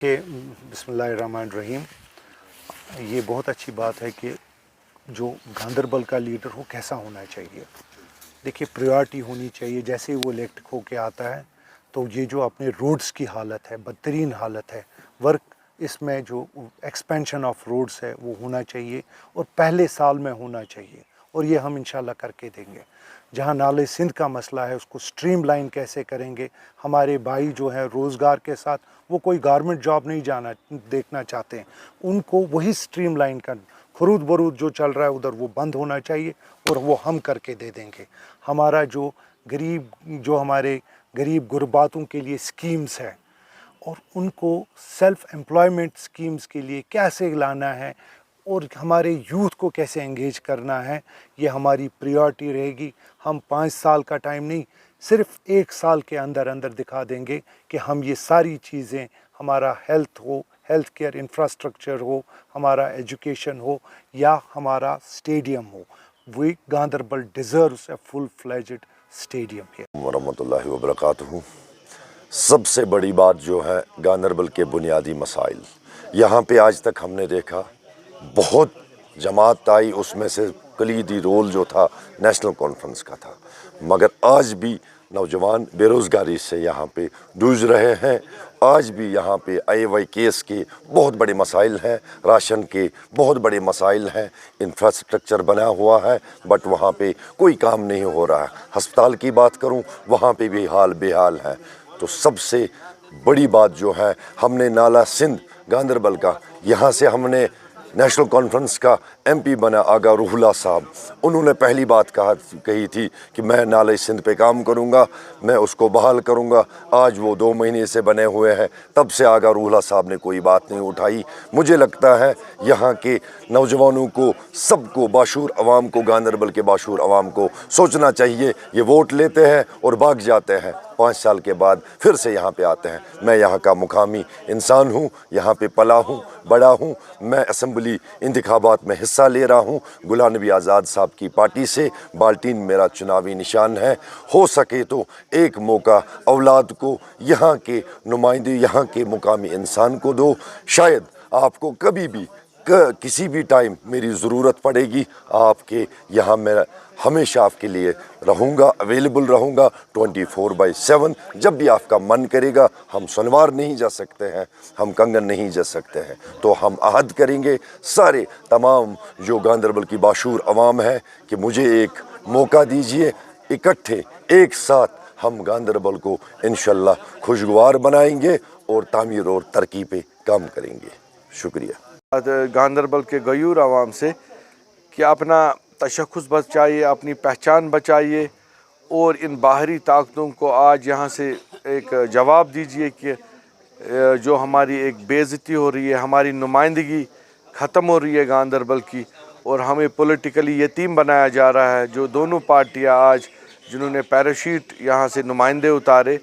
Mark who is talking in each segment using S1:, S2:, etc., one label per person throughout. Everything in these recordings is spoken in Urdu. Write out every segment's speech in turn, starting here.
S1: کہ بسم اللہ الرحمن الرحیم، یہ بہت اچھی بات ہے کہ جو گاندربل کا لیڈر ہو کیسا ہونا چاہیے۔ دیکھیے پریورٹی ہونی چاہیے، جیسے ہی وہ الیکٹ ہو کے آتا ہے تو یہ جو اپنے روڈز کی حالت ہے، بدترین حالت ہے، ورک اس میں جو ایکسپینشن آف روڈز ہے وہ ہونا چاہیے اور پہلے سال میں ہونا چاہیے، اور یہ ہم انشاءاللہ کر کے دیں گے۔ جہاں نالے سندھ کا مسئلہ ہے اس کو سٹریم لائن کیسے کریں گے۔ ہمارے بھائی جو ہیں روزگار کے ساتھ وہ کوئی گورنمنٹ جاب نہیں دیکھنا چاہتے ہیں، ان کو وہی سٹریم لائن کا خرود برود جو چل رہا ہے ادھر وہ بند ہونا چاہیے، اور وہ ہم کر کے دے دیں گے۔ ہمارا جو ہمارے غریب غرباتوں کے لیے سکیمز ہے اور ان کو سیلف امپلائمنٹ سکیمز کے لیے کیسے لانا ہے اور ہمارے یوتھ کو کیسے انگیج کرنا ہے، یہ ہماری پریورٹی رہے گی۔ ہم 5 سال کا ٹائم نہیں، صرف 1 سال کے اندر دکھا دیں گے کہ ہم یہ ساری چیزیں، ہمارا ہیلتھ کیئر انفراسٹرکچر ہو، ہمارا ایجوکیشن ہو یا ہمارا stadium who, we Ganderbal deserves a full fledged stadium.
S2: ورحمۃ اللہ وبرکاتہ۔ سب سے بڑی بات جو ہے گاندربل کے بنیادی مسائل، یہاں پہ آج تک ہم نے دیکھا بہت جماعت آئی، اس میں سے کلیدی رول جو تھا نیشنل کانفرنس کا تھا، مگر آج بھی نوجوان بے روزگاری سے یہاں پہ جوجھ رہے ہیں۔ آج بھی یہاں پہ IAY کیس کے بہت بڑے مسائل ہیں، راشن کے بہت بڑے مسائل ہیں، انفراسٹرکچر بنا ہوا ہے بٹ وہاں پہ کوئی کام نہیں ہو رہا ہے۔ ہسپتال کی بات کروں وہاں پہ بھی حال بے حال ہے۔ تو سب سے بڑی بات جو ہے، ہم نے نالا سندھ گاندربل کا، یہاں سے ہم نے نیشنل کانفرنس کا MP بنا آغا روح اللہ صاحب، انہوں نے پہلی بات کہی تھی کہ میں نالے سندھ پہ کام کروں گا، میں اس کو بحال کروں گا۔ آج وہ 2 مہینے سے بنے ہوئے ہیں، تب سے آغا روح اللہ صاحب نے کوئی بات نہیں اٹھائی۔ مجھے لگتا ہے یہاں کے نوجوانوں کو، سب کو، باشعور عوام کو، گاندربل کے باشعور عوام کو سوچنا چاہیے۔ یہ ووٹ لیتے ہیں اور بھاگ جاتے ہیں، 5 سال کے بعد پھر سے یہاں پہ آتے ہیں۔ میں یہاں کا مقامی انسان ہوں، یہاں پہ پلا ہوں، بڑا ہوں۔ میں اسمبلی انتخابات میں حصہ لے رہا ہوں غلام نبی آزاد صاحب کی پارٹی سے، بالٹین میرا چناوی نشان ہے۔ ہو سکے تو ایک موقع اولاد کو، یہاں کے نمائندے، یہاں کے مقامی انسان کو دو۔ شاید آپ کو کبھی بھی کسی بھی ٹائم میری ضرورت پڑے گی، آپ کے یہاں میں ہمیشہ آپ کے لیے رہوں گا، اویلیبل رہوں گا 24/7۔ جب بھی آپ کا من کرے گا، ہم سنوار نہیں جا سکتے ہیں، ہم کنگن نہیں جا سکتے ہیں، تو ہم عہد کریں گے سارے تمام جو گاندربل کی باشعور عوام ہے کہ مجھے ایک موقع دیجئے، اکٹھے ایک ساتھ ہم گاندربل کو انشاءاللہ خوشگوار بنائیں گے اور تعمیر اور ترقی پہ کام کریں گے۔ شکریہ۔
S3: گاندربل کے غیور عوام سے کہ اپنا تشخص بچائیے، اپنی پہچان بچائیے اور ان باہری طاقتوں کو آج یہاں سے ایک جواب دیجیے کہ جو ہماری ایک بے عزتی ہو رہی ہے، ہماری نمائندگی ختم ہو رہی ہے گاندربل کی، اور ہمیں پولیٹیکلی یتیم بنایا جا رہا ہے۔ جو دونوں پارٹیاں آج جنہوں نے پیراشوٹ یہاں سے نمائندے اتارے،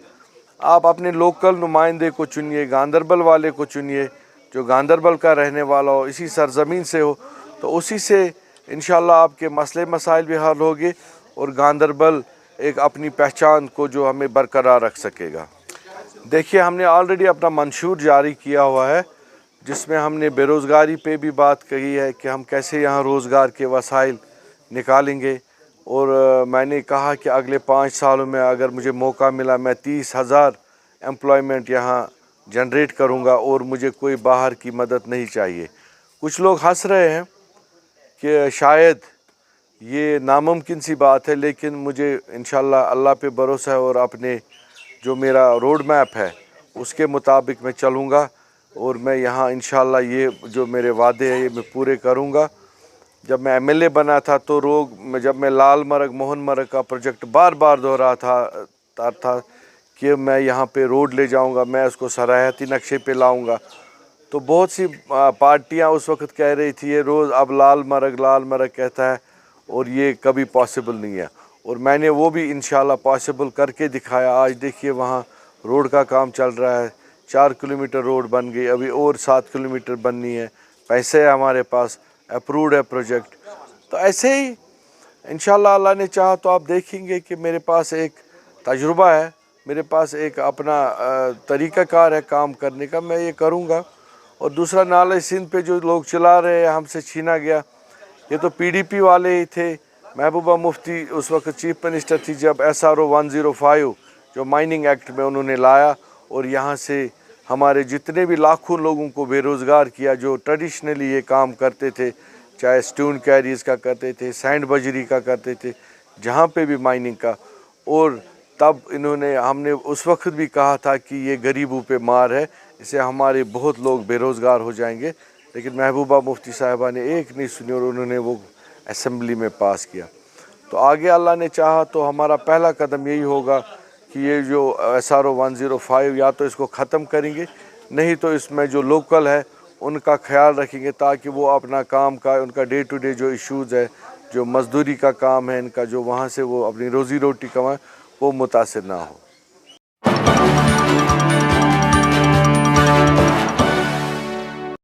S3: آپ اپنے لوکل نمائندے کو چنیے، گاندربل والے کو چنیے جو گاندربل کا رہنے والا ہو، اسی سرزمین سے ہو، تو اسی سے انشاءاللہ آپ کے مسئلے مسائل بھی حل ہوگے اور گاندربل ایک اپنی پہچان کو جو ہمیں برقرار رکھ سکے گا۔ دیکھیے ہم نے آلریڈی اپنا منشور جاری کیا ہوا ہے، جس میں ہم نے بے روزگاری پہ بھی بات کہی ہے کہ ہم کیسے یہاں روزگار کے وسائل نکالیں گے، اور میں نے کہا کہ اگلے 5 سالوں میں اگر مجھے موقع ملا میں 30,000 امپلائمنٹ یہاں جنریٹ کروں گا، اور مجھے کوئی باہر کی مدد نہیں چاہیے۔ کچھ لوگ ہنس رہے ہیں کہ شاید یہ ناممکن سی بات ہے، لیکن مجھے انشاءاللہ اللہ پہ بھروسہ ہے اور اپنے جو میرا روڈ میپ ہے اس کے مطابق میں چلوں گا، اور میں یہاں انشاءاللہ یہ جو میرے وعدے ہیں یہ میں پورے کروں گا۔ جب میں MLA بنا تھا تو جب میں لال مرگ موہن مرگ کا پروجیکٹ بار بار دہراتا تھا کہ میں یہاں پہ روڈ لے جاؤں گا، میں اس کو صلاحیتی نقشے پہ لاؤں گا، تو بہت سی پارٹیاں اس وقت کہہ رہی تھی یہ روز اب لال مرگ کہتا ہے اور یہ کبھی پاسبل نہیں ہے، اور میں نے وہ بھی انشاءاللہ پاسبل کر کے دکھایا۔ آج دیکھیے وہاں روڈ کا کام چل رہا ہے، 4 کلومیٹر روڈ بن گئی، ابھی اور 7 کلومیٹر بننی ہے، پیسے ہیں ہمارے پاس، اپروڈ ہے پروجیکٹ۔ تو ایسے ہی انشاءاللہ اللہ نے چاہا تو آپ دیکھیں گے کہ میرے پاس ایک تجربہ ہے، میرے پاس ایک اپنا طریقہ کار ہے کام کرنے کا, میں یہ کروں گا. اور دوسرا نالہ سندھ پہ جو لوگ چلا رہے ہیں ہم سے چھینا گیا, یہ تو پی ڈی پی والے ہی تھے. محبوبہ مفتی اس وقت چیف منسٹر تھی جب SRO 105 جو مائننگ ایکٹ میں انہوں نے لایا اور یہاں سے ہمارے جتنے بھی لاکھوں لوگوں کو بے روزگار کیا جو ٹریڈیشنلی یہ کام کرتے تھے, چاہے سٹون کیریز کا کرتے تھے, سینڈ بجری کا کرتے تھے, جہاں پہ بھی مائننگ کا. اور تب ہم نے اس وقت بھی کہا تھا کہ یہ غریبوں پہ مار ہے, اسے ہمارے بہت لوگ بے روزگار ہو جائیں گے. لیکن محبوبہ مفتی صاحبہ نے ایک نہیں سنی اور انہوں نے وہ اسمبلی میں پاس کیا. تو آگے اللہ نے چاہا تو ہمارا پہلا قدم یہی ہوگا کہ یہ جو SRO 105 یا تو اس کو ختم کریں گے, نہیں تو اس میں جو لوکل ہے ان کا خیال رکھیں گے تاکہ وہ اپنا کام کا ان کا ڈے ٹو ڈے جو ایشوز ہے, جو مزدوری کا کام ہے ان کا, جو وہاں سے وہ اپنی روزی روٹی کمائیں, وہ متاثر نہ ہو.